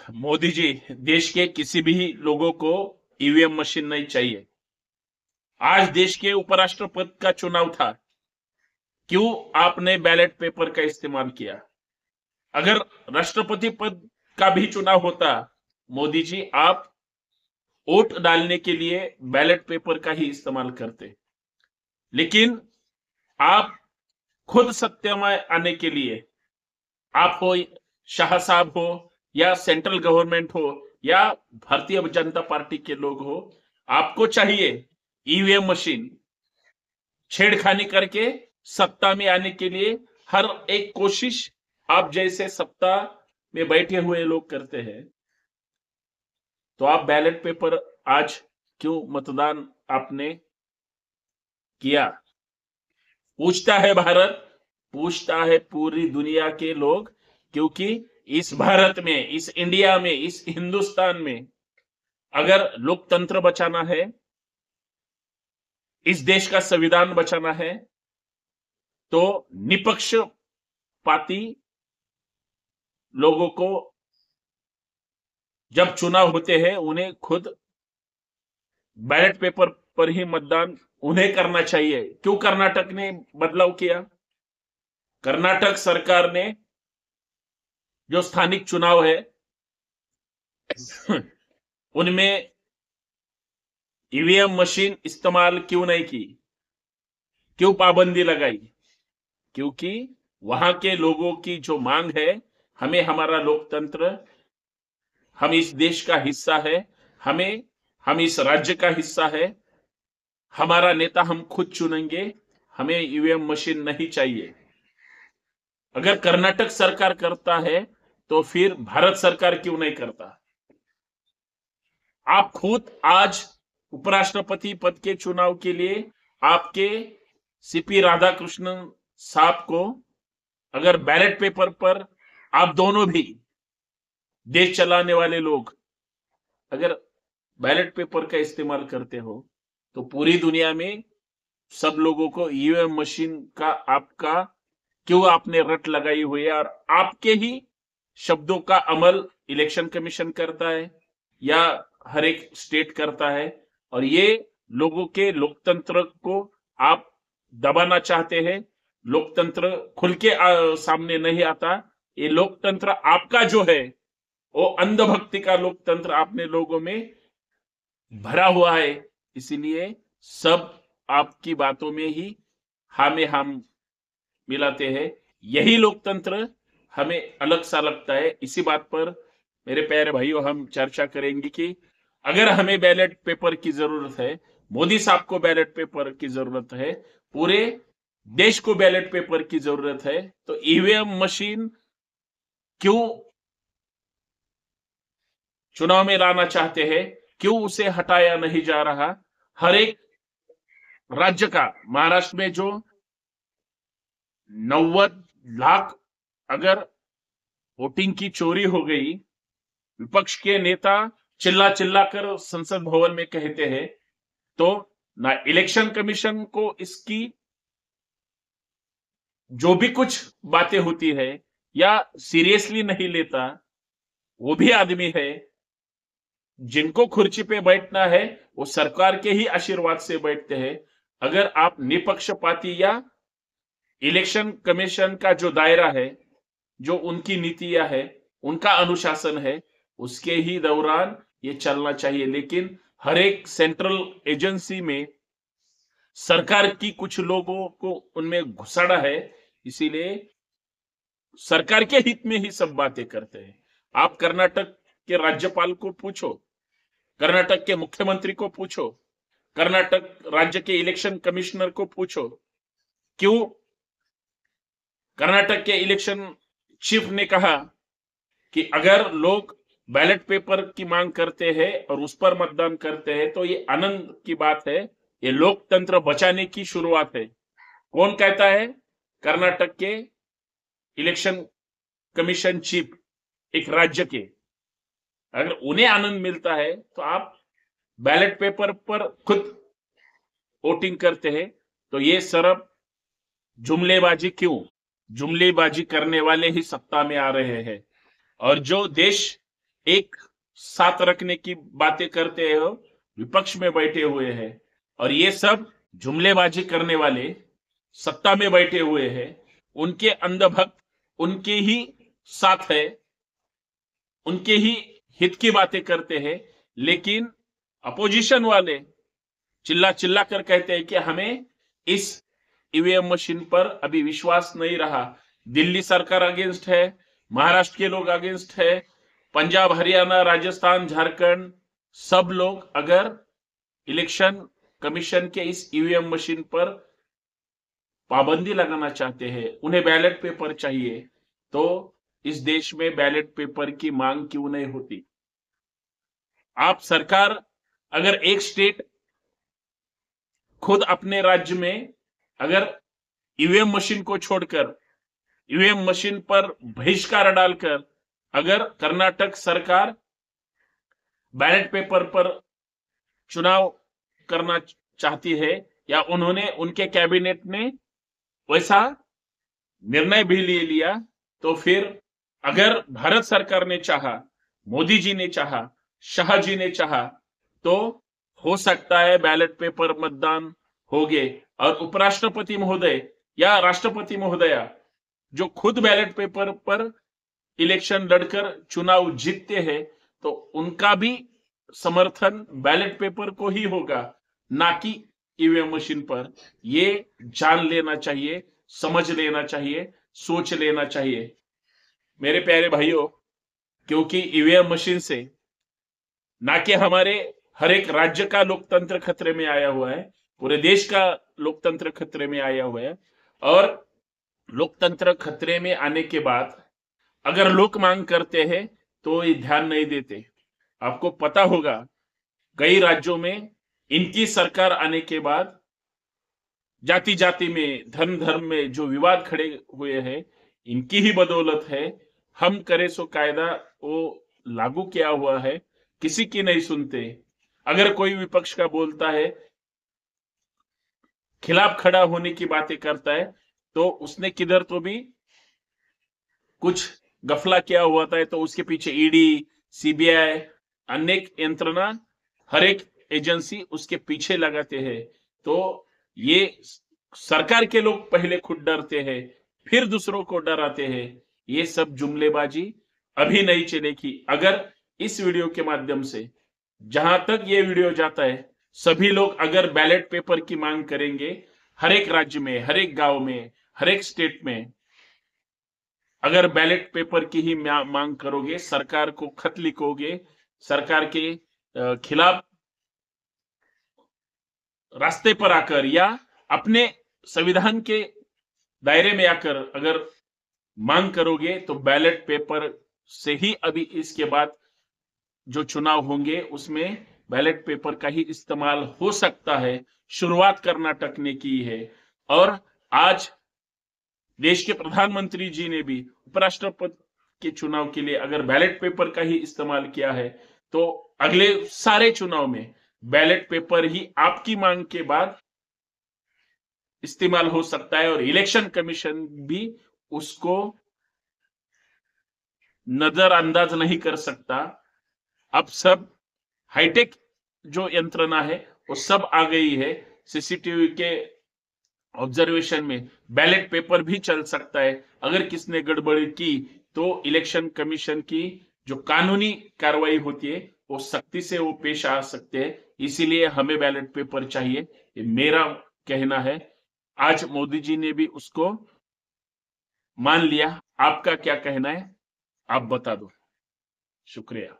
मोदी जी, देश के किसी भी लोगों को ईवीएम मशीन नहीं चाहिए। आज देश के उपराष्ट्रपति का चुनाव था, क्यों आपने बैलेट पेपर का इस्तेमाल किया? अगर राष्ट्रपति पद का भी चुनाव होता, मोदी जी, आप वोट डालने के लिए बैलेट पेपर का ही इस्तेमाल करते। लेकिन आप खुद सत्ता में आने के लिए, आप हो, शाह साहब हो, या सेंट्रल गवर्नमेंट हो, या भारतीय जनता पार्टी के लोग हो, आपको चाहिए ईवीएम मशीन। छेड़खानी करके सत्ता में आने के लिए हर एक कोशिश आप जैसे सत्ता में बैठे हुए लोग करते हैं। तो आप बैलेट पेपर आज क्यों मतदान आपने किया? पूछता है भारत, पूछता है पूरी दुनिया के लोग, क्योंकि इस भारत में, इस इंडिया में, इस हिंदुस्तान में अगर लोकतंत्र बचाना है, इस देश का संविधान बचाना है, तो निपक्षपाती लोगों को जब चुनाव होते हैं, उन्हें खुद बैलेट पेपर पर ही मतदान उन्हें करना चाहिए। क्यों कर्नाटक ने बदलाव किया? कर्नाटक सरकार ने जो स्थानिक चुनाव है उनमें ईवीएम मशीन इस्तेमाल क्यों नहीं की? क्यों पाबंदी लगाई? क्योंकि वहां के लोगों की जो मांग है, हमें हमारा लोकतंत्र, हम इस देश का हिस्सा है, हम इस राज्य का हिस्सा है, हमारा नेता हम खुद चुनेंगे, हमें ईवीएम मशीन नहीं चाहिए। अगर कर्नाटक सरकार करता है, तो फिर भारत सरकार क्यों नहीं करता? आप खुद आज उपराष्ट्रपति पद के चुनाव के लिए आपके सीपी राधाकृष्णन साहब को, अगर बैलेट पेपर पर आप दोनों भी देश चलाने वाले लोग अगर बैलेट पेपर का इस्तेमाल करते हो, तो पूरी दुनिया में सब लोगों को ईवीएम मशीन का आपका क्यों आपने रट लगाई हुई है? और आपके ही शब्दों का अमल इलेक्शन कमीशन करता है या हर एक स्टेट करता है, और ये लोगों के लोकतंत्र को आप दबाना चाहते हैं। लोकतंत्र खुल के सामने नहीं आता। ये लोकतंत्र आपका जो है, वो अंधभक्ति का लोकतंत्र आपने लोगों में भरा हुआ है। इसीलिए सब आपकी बातों में ही हम मिलाते हैं। यही लोकतंत्र हमें अलग सा लगता है। इसी बात पर मेरे प्यारे भाइयों, हम चर्चा करेंगे कि अगर हमें बैलेट पेपर की जरूरत है, मोदी साहब को बैलेट पेपर की जरूरत है, पूरे देश को बैलेट पेपर की जरूरत है, तो ईवीएम मशीन क्यों चुनाव में लाना चाहते हैं? क्यों उसे हटाया नहीं जा रहा? हर एक राज्य का, महाराष्ट्र में जो 90 लाख अगर वोटिंग की चोरी हो गई, विपक्ष के नेता चिल्ला चिल्ला कर संसद भवन में कहते हैं, तो ना इलेक्शन कमीशन को इसकी जो भी कुछ बातें होती है या सीरियसली नहीं लेता। वो भी आदमी है, जिनको खुर्ची पे बैठना है वो सरकार के ही आशीर्वाद से बैठते हैं। अगर आप निपक्षपाती या इलेक्शन कमीशन का जो दायरा है, जो उनकी नीतियां है, उनका अनुशासन है, उसके ही दौरान ये चलना चाहिए। लेकिन हर एक सेंट्रल एजेंसी में सरकार की कुछ लोगों को उनमें घुसाड़ा है, इसीलिए सरकार के हित में ही सब बातें करते हैं। आप कर्नाटक के राज्यपाल को पूछो, कर्नाटक के मुख्यमंत्री को पूछो, कर्नाटक राज्य के इलेक्शन कमिश्नर को पूछो, क्यों कर्नाटक के इलेक्शन चीफ ने कहा कि अगर लोग बैलेट पेपर की मांग करते हैं और उस पर मतदान करते हैं, तो ये आनंद की बात है, ये लोकतंत्र बचाने की शुरुआत है। कौन कहता है? कर्नाटक के इलेक्शन कमीशन चीफ, एक राज्य के। अगर उन्हें आनंद मिलता है, तो आप बैलेट पेपर पर खुद वोटिंग करते हैं, तो ये सब जुमलेबाजी क्यों? जुमलेबाजी करने वाले ही सत्ता में आ रहे हैं। और जो देश एक साथ रखने की बातें करते हो, विपक्ष में बैठे हुए हैं, और ये सब जुमलेबाजी करने वाले सत्ता में बैठे हुए हैं, उनके अंधभक्त उनके ही साथ है, उनके ही हित की बातें करते हैं। लेकिन अपोजिशन वाले चिल्ला चिल्ला कर कहते हैं कि हमें इस ईवीएम मशीन पर अभी विश्वास नहीं रहा। दिल्ली सरकार अगेंस्ट है, महाराष्ट्र के लोग अगेंस्ट है, पंजाब, हरियाणा, राजस्थान, झारखंड, सब लोग अगर इलेक्शन कमीशन के इस ईवीएम मशीन पर पाबंदी लगाना चाहते हैं, उन्हें बैलेट पेपर चाहिए, तो इस देश में बैलेट पेपर की मांग क्यों नहीं होती? आप सरकार अगर एक स्टेट खुद अपने राज्य में अगर ईवीएम मशीन को छोड़कर ईवीएम मशीन पर बहिष्कार डालकर अगर कर्नाटक सरकार बैलेट पेपर पर चुनाव करना चाहती है, या उन्होंने उनके कैबिनेट ने वैसा निर्णय भी ले लिया, तो फिर अगर भारत सरकार ने चाहा, मोदी जी ने चाहा, शाह जी ने चाहा, तो हो सकता है बैलेट पेपर मतदान हो गए, और उपराष्ट्रपति महोदय या राष्ट्रपति महोदया जो खुद बैलेट पेपर पर इलेक्शन लड़कर चुनाव जीतते हैं, तो उनका भी समर्थन बैलेट पेपर को ही होगा, ना कि ईवीएम मशीन पर। ये जान लेना चाहिए, समझ लेना चाहिए, सोच लेना चाहिए मेरे प्यारे भाइयों, क्योंकि ईवीएम मशीन से ना कि हमारे हर एक राज्य का लोकतंत्र खतरे में आया हुआ है, पूरे देश का लोकतंत्र खतरे में आया हुआ है। और लोकतंत्र खतरे में आने के बाद अगर लोग मांग करते हैं तो ये ध्यान नहीं देते। आपको पता होगा कई राज्यों में इनकी सरकार आने के बाद जाति जाति में, धर्म धर्म में जो विवाद खड़े हुए हैं, इनकी ही बदौलत है। हम करे सो कायदा वो लागू किया हुआ है, किसी की नहीं सुनते। अगर कोई विपक्ष का बोलता है, खिलाफ खड़ा होने की बातें करता है, तो उसने किधर तो भी कुछ गफला किया हुआ था, तो उसके पीछे ईडी, सीबीआई, अनेक यंत्रणा, हर एक एजेंसी उसके पीछे लगाते हैं। तो ये सरकार के लोग पहले खुद डरते हैं, फिर दूसरों को डराते हैं। ये सब जुमलेबाजी अभी नहीं चलेगी। अगर इस वीडियो के माध्यम से जहां तक ये वीडियो जाता है, सभी लोग अगर बैलेट पेपर की मांग करेंगे, हर एक राज्य में, हर एक गांव में, हर एक स्टेट में अगर बैलेट पेपर की ही मांग करोगे, सरकार को खत लिखोगे, सरकार के खिलाफ रास्ते पर आकर या अपने संविधान के दायरे में आकर अगर मांग करोगे, तो बैलेट पेपर से ही अभी इसके बाद जो चुनाव होंगे उसमें बैलेट पेपर का ही इस्तेमाल हो सकता है। शुरुआत कर्नाटक ने की है, और आज देश के प्रधानमंत्री जी ने भी उपराष्ट्रपति के चुनाव के लिए अगर बैलेट पेपर का ही इस्तेमाल किया है, तो अगले सारे चुनाव में बैलेट पेपर ही आपकी मांग के बाद इस्तेमाल हो सकता है, और इलेक्शन कमीशन भी उसको नजरअंदाज नहीं कर सकता। अब सब हाईटेक जो यंत्रणा है वो सब आ गई है। सीसीटीवी के ऑब्जर्वेशन में बैलेट पेपर भी चल सकता है। अगर किसने गड़बड़ी की तो इलेक्शन कमीशन की जो कानूनी कार्रवाई होती है वो सख्ती से वो पेश आ सकते हैं। इसीलिए हमें बैलेट पेपर चाहिए, ये मेरा कहना है। आज मोदी जी ने भी उसको मान लिया। आपका क्या कहना है, आप बता दो। शुक्रिया।